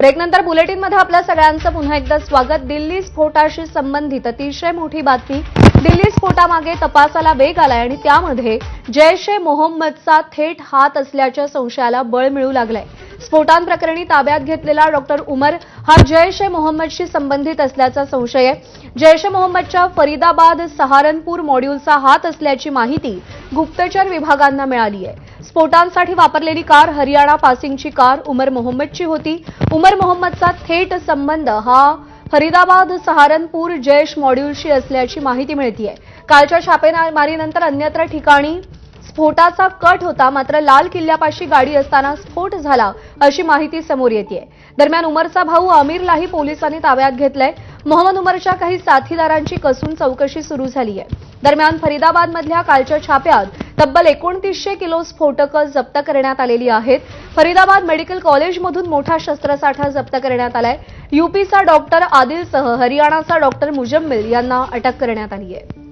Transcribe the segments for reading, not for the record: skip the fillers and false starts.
ब्रेकनंतर बुलेटिनमध्ये आपल्या सगळ्यांचं पुन्हा एकदा स्वागत। दिल्ली स्फोटाशी संबंधित अतिशय मोठी बातमी। दिल्ली स्फोटामागे तपासाला वेग आलाय आणि त्यामध्ये जैश ए मोहम्मदचा थेट हात असल्याच्या संशयाला बळ मिळू लागलंय। स्फोटांप्रकरणी ताब्यात घेतलेला डॉक्टर उमर हा जैश ए मोहम्मदशी संबंधित असल्याचा संशय आहे। जैश ए मोहम्मदच्या फरीदाबाद सहारनपूर मॉड्यूलचा हात असल्याची माहिती गुप्तचर विभागांना मिळाली आहे। स्फोटांसाठी वापरलेली कार हरियाणा पासिंगची कार उमर मोहम्मदची होती। उमर मोहम्मदचा थेट संबंध हा फरीदाबाद सहारनपूर जैश मॉड्यूलशी असल्याची माहिती मिळतेय। कालच्या छापेमारीनंतर अन्यत्र ठिकाणी स्फोटाचा कट होता, मात्र लाल किल्ल्यापाशी गाडी असताना स्फोट झाला अशी माहिती समोर येतेय। दरम्यान उमरचा भाऊ आमिरलाही पोलिसांनी ताब्यात घेतलंय। मोहम्मद उमरच्या काही साथीदारांची कसून चौकशी सुरू झाली आहे। दरम्यान फरीदाबादमधल्या कालच्या छाप्यात तब्बल 2900 किलो स्फोटकं जप्त करण्यात आलेली आहेत। फरीदाबाद मेडिकल कॉलेजमधून मोठा शस्त्रसाठा जप्त करण्यात आलाय। यूपीचा डॉक्टर आदिलसह हरियाणाचा डॉक्टर मुजम्मिल यांना अटक करण्यात आली आहे।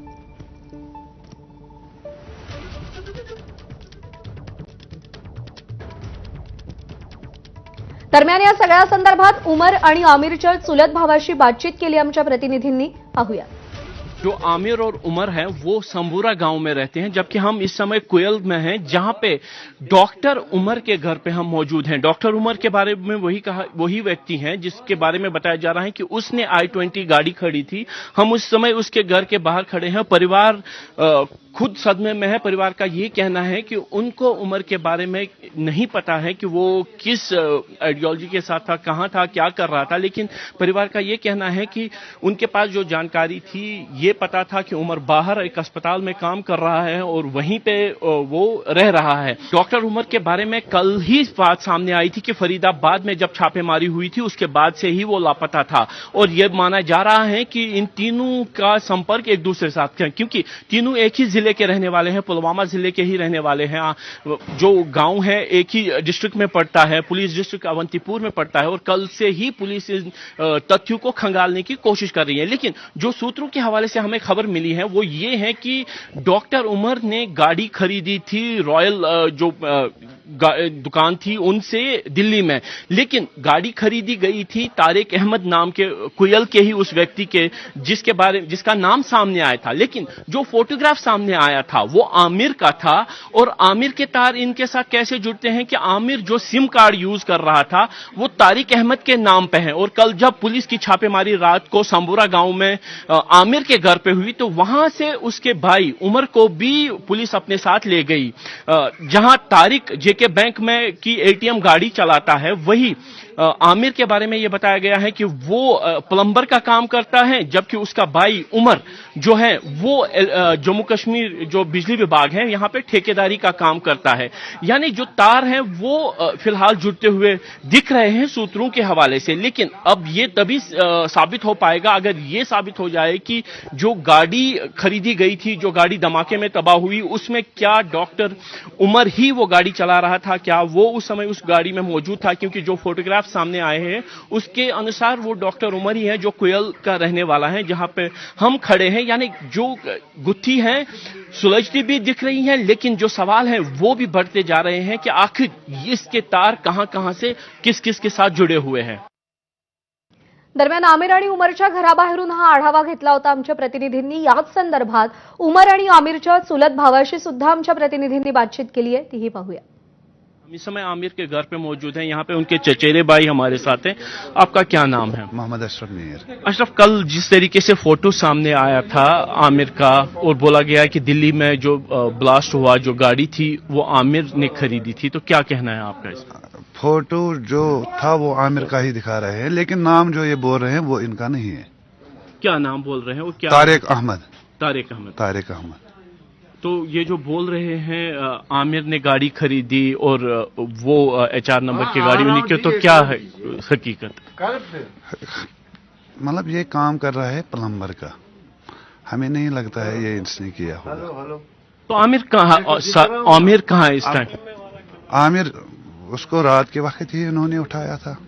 दरम्यान या सगळ्या संदर्भात उमर आणि आमिरच्या चुलत भावाशी बातचीत केली आमच्या प्रतिनिधींनी, पाहूया। जो आमिर और उमर हैं वो संबूरा गांव में रहते हैं, जबकि हम इस समय कोयल में हैं जहां पे डॉक्टर उमर के घर पे हम मौजूद हैं। डॉक्टर उमर के बारे में वही व्यक्ति हैं जिसके बारे में बताया जा रहा है कि उसने i20 गाड़ी खड़ी थी। हम उस समय उसके घर के बाहर खड़े हैं। परिवार खुद सदमे में है। परिवार का ये कहना है कि उनको उमर के बारे में नहीं पता है कि वो किस आइडियोलॉजी के साथ था, कहां था, क्या कर रहा था, लेकिन परिवार का ये कहना है कि उनके पास जो जानकारी थी ये पता था कि उमर बाहर एक अस्पताल में काम कर रहा है और वहीं पे वो रह रहा है। डॉक्टर उमर के बारे में कल ही बात सामने आई थी कि फरीदाबाद में जब छापेमारी हुई थी उसके बाद से ही वो लापता था और ये माना जा रहा है कि इन तीनों का संपर्क एक दूसरे के साथ है, क्योंकि तीनों एक ही जिले के रहने वाले हैं, पुलवामा जिले के ही रहने वाले हैं। जो गांव है एक ही डिस्ट्रिक्ट में पड़ता है, पुलिस डिस्ट्रिक्ट अवंतीपुर में पड़ता है और कल से ही पुलिस इन तथ्यों को खंगालने की कोशिश कर रही है। लेकिन जो सूत्रों के हवाले से हमें खबर मिली है वो ये है कि डॉक्टर उमर ने गाड़ी खरीदी थी रॉयल जो दुकान थी उनसे दिल्ली में, लेकिन गाड़ी खरीदी गई थी तारिक अहमद नाम के कोयल के ही उस व्यक्ति के जिसका नाम सामने आया था। लेकिन जो फोटोग्राफ सामने आया था वो आमिर का था और आमिर के तार इनके साथ कैसे जुड़ते हैं कि आमिर जो सिम कार्ड यूज कर रहा था वो तारिक अहमद के नाम पे है। और कल जब पुलिस की छापेमारी रात को संबूरा गांव में आमिर के घर पे हुई तो वहां से उसके भाई उमर को भी पुलिस अपने साथ ले गई। जहां तारिक जेके बैंक में की एटीएम गाड़ी चलाता है, वही आमिर के बारे में यह बताया गया है कि वो प्लम्बर का काम करता है, जबकि उसका भाई उमर जो है वो जम्मू कश्मीर जो बिजली विभाग है यहां पे ठेकेदारी का काम करता है। यानी जो तार हैं वो फिलहाल जुड़ते हुए दिख रहे हैं सूत्रों के हवाले से। लेकिन अब ये तभी साबित हो पाएगा अगर ये साबित हो जाए कि जो गाड़ी खरीदी गई थी, जो गाड़ी धमाके में तबाह हुई, उसमें क्या डॉक्टर उमर ही वो गाड़ी चला रहा था, क्या वो उस समय उस गाड़ी में मौजूद था, क्योंकि जो फोटोग्राफ सामने आए हैं उसके अनुसार वो डॉक्टर उमर ही है जो कोयल का रहने वाला है जहां पे हम खड़े हैं। यानी जो गुत्थी है सुलझती भी दिख रही है, लेकिन जो सवाल है वो भी बढ़ते जा रहे हैं कि आखिर इसके तार कहां से किस किस के साथ जुड़े हुए हैं। दरम्यान आमिर आणि उमरच्या घराबाहेरून हा आढावा घेतला होता आमच्या प्रतिनिधींनी। याच संदर्भात उमर आणि आमिरच्या चुलत भावाशी सुद्धा आमच्या प्रतिनिधींनी बातचीत केली आहे, तीही पाहूया। हम इस समय आमिर के घर पे मौजूद हैं, यहाँ पे उनके चचेरे भाई हमारे साथ हैं। आपका क्या नाम है? मोहम्मद अशरफ मीर। अशरफ, कल जिस तरीके से फोटो सामने आया था आमिर का और बोला गया कि दिल्ली में जो ब्लास्ट हुआ जो गाड़ी थी वो आमिर ने खरीदी थी, तो क्या कहना है आपका इसमें? फोटो जो था वो आमिर का ही दिखा रहे हैं, लेकिन नाम जो ये बोल रहे हैं वो इनका नहीं है। क्या नाम बोल रहे हैं वो? क्या? तारिक अहमद। तारिक अहमद। तो ये जो बोल रहे हैं आमिर ने गाड़ी खरीदी और वो HR नंबर की गाड़ी उन्हीं की, तो क्या है हकीकत? मतलब ये काम कर रहा है प्लम्बर का, हमें नहीं लगता है ये इसने किया होगा। तो आमिर कहाँ है इस टाइम? आमिर उसको रात के वक्त ही इन्होंने उठाया था।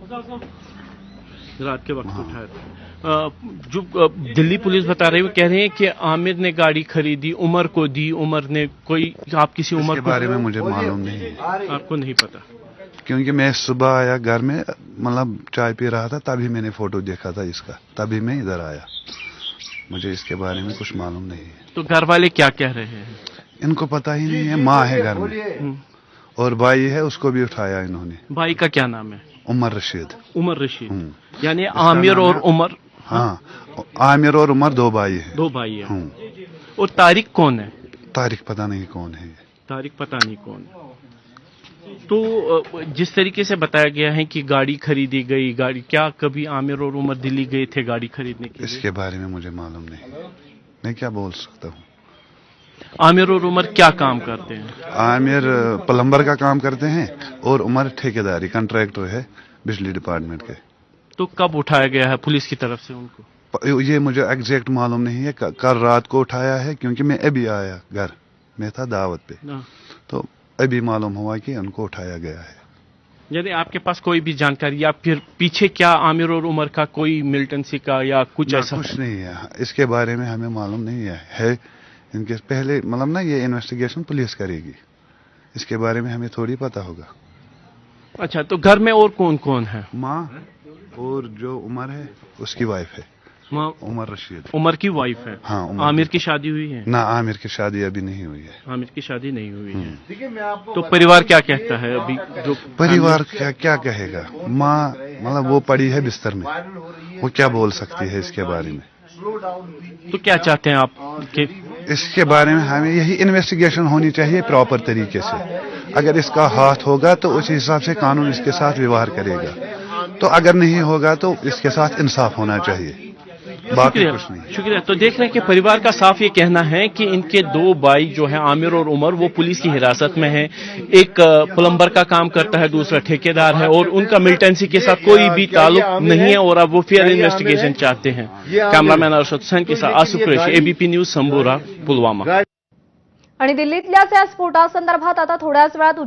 रात के वक्त उठाया था। जो दिल्ली पुलिस बता रही है, वो कह रहे हैं कि आमिर ने गाड़ी खरीदी, उमर को दी, उमर ने कोई, आप किसी उमर के बारे में मुझे मालूम नहीं, आपको नहीं पता? क्योंकि मैं सुबह आया घर में, मतलब चाय पी रहा था, तभी मैंने फोटो देखा था इसका, तभी मैं इधर आया। मुझे इसके बारे में कुछ मालूम नहीं है। तो घर वाले क्या कह रहे हैं? इनको पता ही नहीं है। माँ है घर में और भाई है, उसको भी उठाया इन्होंने। भाई का क्या नाम है? उमर रशीद। उमर रशीद, यानी इसका आमिर नाम और है- उमर। हाँ, आमिर और उमर दो भाई हैं। दो भाई हैं। और तारिक कौन है? तारिक पता नहीं कौन है ये। तारिक पता नहीं कौन है। तो जिस तरीके से बताया गया है कि गाड़ी खरीदी गई, गाड़ी, क्या कभी आमिर और उमर दिल्ली गए थे गाड़ी खरीदने के लिए? इसके बारे में मुझे मालूम नहीं, मैं क्या बोल सकता हूँ। आमिर और उमर क्या काम करते हैं? आमिर प्लम्बर का काम करते हैं और उमर ठेकेदारी कॉन्ट्रैक्टर है बिजली डिपार्टमेंट के। तो कब उठाया गया है पुलिस की तरफ से उनको? ये मुझे एग्जैक्ट मालूम नहीं है। कल रात को उठाया है, क्योंकि मैं अभी आया घर, मैं था दावत पे, तो अभी मालूम हुआ कि उनको उठाया गया है। यदि आपके पास कोई भी जानकारी या फिर पीछे क्या आमिर और उमर का कोई मिलिटेंसी का या कुछ ऐसा? कुछ नहीं है इसके बारे में, हमें मालूम नहीं है इनके पहले, मतलब ना, ये इन्वेस्टिगेशन पुलिस करेगी, इसके बारे में हमें थोड़ी पता होगा। अच्छा, तो घर में और कौन कौन है? माँ और जो उमर है उसकी वाइफ है, माँ उमर रशीद। उमर की वाइफ है। हाँ, उमर आमिर की शादी हुई है? ना, आमिर की शादी अभी नहीं हुई है। आमिर की शादी नहीं हुई है। तो परिवार क्या कहता है अभी? जो परिवार क्या कहेगा? माँ मतलब वो पड़ी है बिस्तर में, वो क्या बोल सकती है इसके बारे में? तो क्या चाहते हैं आप कि इसके बारे में हमें यही इन्वेस्टिगेशन होनी चाहिए प्रॉपर तरीके से। अगर इसका हाथ होगा तो उस हिसाब से कानून इसके साथ व्यवहार करेगा, तो अगर नहीं होगा तो इसके साथ इंसाफ होना चाहिए, बाकी कुछ नहीं। शुक्रिया। तो देख रहे हैं कि परिवार का साफ ये कहना है कि इनके दो भाई जो है आमिर और उमर, वो पुलिस की हिरासत में है। एक प्लम्बर का काम करता है, दूसरा ठेकेदार है, और उनका मिलिटेंसी के साथ कोई भी ताल्लुक नहीं है, और अब वो फेयर इन्वेस्टिगेशन चाहते हैं। कैमरामैन अरशद हुसैन के साथ आसिफ कुरैशी, एबीपी न्यूज, संबोरा, पुलवामा। आणि दिल्लीतल्याच या स्फोटासंदर्भात आता थोड्याच वेळात